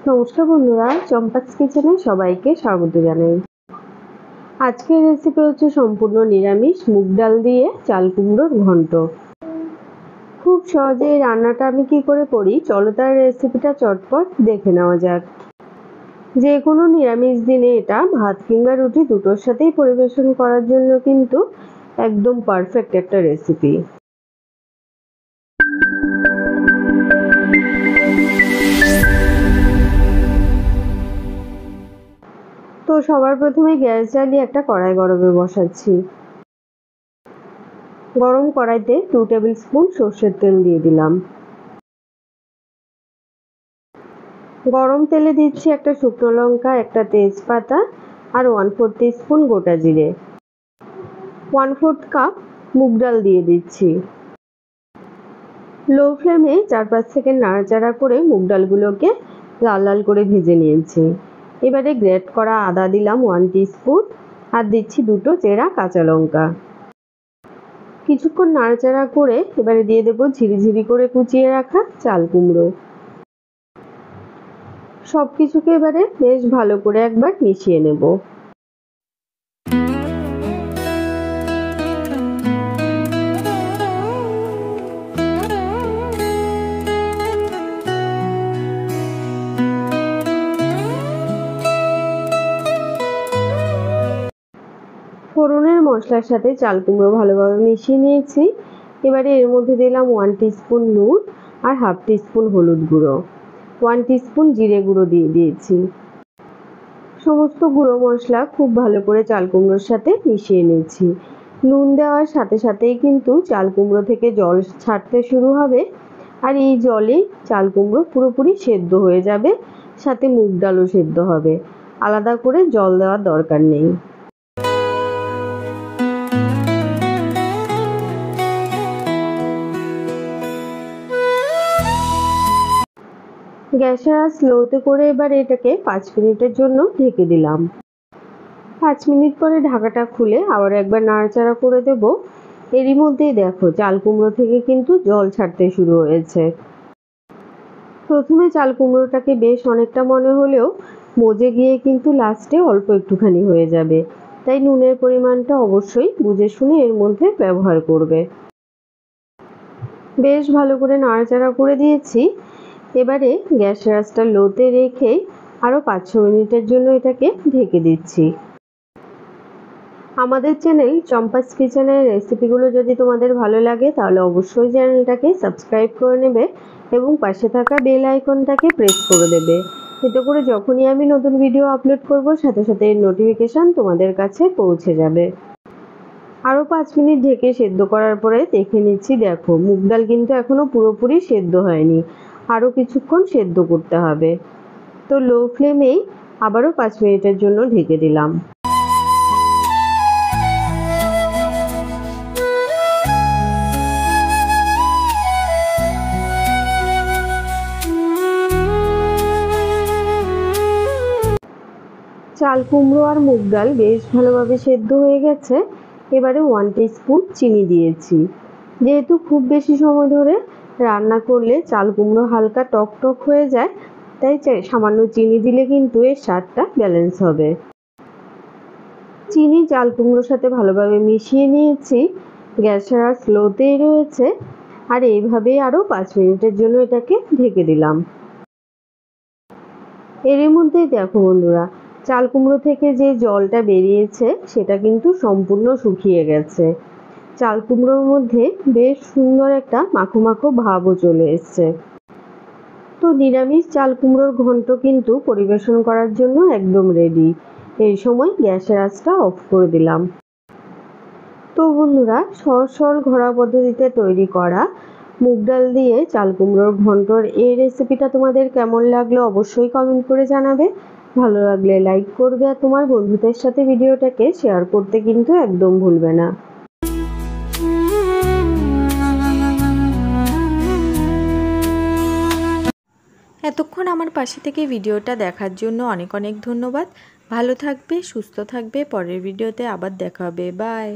নমস্কার বন্ধুরা, চম্পাস কিচেনে সবাইকে স্বাগত জানাই। আজকের রেসিপি হচ্ছে সম্পূর্ণ নিরামিষ মুগ ডাল দিয়ে চাল কুমড়োর ঘন্ট। খুব সহজে এই রান্নাটা আমি কি করে করি চলো তার রেসিপিটা চটপট দেখে নেওয়া যাক। যে কোনো নিরামিষ দিনে এটা ভাত কিংবা রুটি দুটোর সাথেই পরিবেশন করার জন্য কিন্তু একদম পারফেক্ট একটা রেসিপি। তো সবার প্রথমে গ্যাস জ্বালিয়ে একটা কড়াই গরমে বসাচ্ছি। গরম কড়াইতে 2 টেবিল স্পুন সর্ষের তেল দিয়ে দিলাম। গরম তেলে দিচ্ছি একটা শুকনো লঙ্কা, একটা তেজপাতা আর 1/4 টিস্পুন গোটা জিরে। 1/4 কাপ মুগ ডাল দিয়ে দিচ্ছি। লো ফ্লেমে 4-5 সেকেন্ড নাড়াচাড়া করে মুগ ডালগুলোকে লাল লাল করে ভেজে নিয়েছি। এবারে গ্রেট করা আদা দিলাম 1 টিস্পুন আর দিচ্ছি 2টো চেরা কাঁচা লঙ্কা। কিছুক্ষণ নাড়াচাড়া করে এবারে দিয়ে দেবো ঝিরিঝিরি করে কুচিয়ে রাখা চাল কুমড়ো। সবকিছুকে এবারে বেশ ভালো করে একবার মিশিয়ে নেব। ফোড়নের মশলার সাথে চাল কুমড়ো ভালোভাবে মিশিয়ে নিয়েছি। এবারে এর মধ্যে দিলাম 1 টিস্পুন নুন আর 1/2 টিস্পুন হলুদ গুঁড়ো, 1 টিস্পুন জিরে গুঁড়ো দিয়ে দিয়েছি। সমস্ত গুঁড়ো মশলা খুব ভালো করে চাল কুমড়োর সাথে মিশিয়ে নিয়েছি। নুন দেওয়ার সাথে সাথেই কিন্তু চাল কুমড়ো থেকে জল ছাড়তে শুরু হবে আর এই জলে চাল কুমড়ো পুরোপুরি সেদ্ধ হয়ে যাবে, সাথে মুগ ডালও সেদ্ধ হবে। আলাদা করে জল দেওয়ার দরকার নেই। গ্যাসের আঁচ স্লোতে করে এবার এটাকে 5 মিনিটের জন্য ঢেকে দিলাম। 5 মিনিট পরে ঢাকাটা খুলে আবার একবার নাড়াচাড়া করে দেব। এরই মধ্যেই দেখো চাল কুমড়ো থেকে কিন্তু জল ছাড়তে শুরু হয়েছে। প্রথমে চাল কুমড়োটাকে বেশ অনেকটা মনে হলেও মজে গিয়ে কিন্তু লাস্টে অল্প একটুখানি হয়ে যাবে, তাই নুনের পরিমাণটা অবশ্যই বুঝে শুনে এর মধ্যে ব্যবহার করবে। বেশ ভালো করে নাড়াচাড়া করে দিয়েছি। এবারে গ্যাসের আঁচটা লোতে রেখে আরও 5-6 মিনিটের জন্য এটাকে ঢেকে দিচ্ছি। আমাদের চ্যানেল চম্পাস কিচেনের রেসিপিগুলো যদি তোমাদের ভালো লাগে তাহলে অবশ্যই চ্যানেলটাকে সাবস্ক্রাইব করে নেবে এবং পাশে থাকা বেল আইকনটাকে প্রেস করে দেবে। এতে করে যখনই আমি নতুন ভিডিও আপলোড করব সাথে সাথে এর নোটিফিকেশান তোমাদের কাছে পৌঁছে যাবে। আরও 5 মিনিট ঢেকে সেদ্ধ করার পরে দেখে নিচ্ছি, দেখো মুগ ডাল কিন্তু এখনও পুরোপুরি সেদ্ধ হয়নি, আরও কিছুক্ষণ সেদ্ধ করতে হবে। তো লো ফ্লেমেই আবারও 5 মিনিটের জন্য ঢেকে দিলাম। চাল কুমড়ো আর মুগ ডাল বেশ ভালোভাবে সেদ্ধ হয়ে গেছে। এবারে 1 টিস্পুন চিনি দিয়েছি। যেহেতু খুব বেশি সময় ধরে রান্না করলে চাল কুমড়ো হালকা টক টক হয়ে যায়, তাই সামান্য চিনি দিলে কিন্তু এর স্বাদটা ব্যালেন্স হবে। চিনি চাল কুমড়োর সাথে ভালোভাবে মিশিয়ে নিয়েছি। গ্যাসের আঁচ স্লোতেই রয়েছে আর এইভাবেই আরও 5 মিনিটের জন্য এটাকে ঢেকে দিলাম। এর মধ্যেই দেখো বন্ধুরা, চাল কুমড়ো থেকে যে জলটা বেরিয়েছে সেটা কিন্তু সম্পূর্ণ শুকিয়ে গেছে। চাল কুমড়োর মধ্যে বেশ সুন্দর একটা মাখো মাখো ভাবও চলে এসছে। তো নিরামিষ চাল কুমড়োর ঘন্ট কিন্তু পরিবেশন করার জন্য একদম রেডি। এই সময় গ্যাসের আঁচটা অফ করে দিলাম। তো বন্ধুরা, সহজ সরল ঘরোয়া পদ্ধতিতে তৈরি করা মুগ ডাল দিয়ে চাল কুমড়োর ঘন্টর এই রেসিপিটা তোমাদের কেমন লাগলো অবশ্যই কমেন্ট করে জানাবে। ভালো লাগলে লাইক করবে আর তোমার বন্ধুদের সাথে ভিডিওটাকে শেয়ার করতে কিন্তু একদম ভুলবে না। এতক্ষণ আমার পাশে থেকে ভিডিওটা দেখার জন্য অনেক অনেক ধন্যবাদ। ভালো থাকবে, সুস্থ থাকবে। পরের ভিডিওতে আবার দেখা হবে। বাই।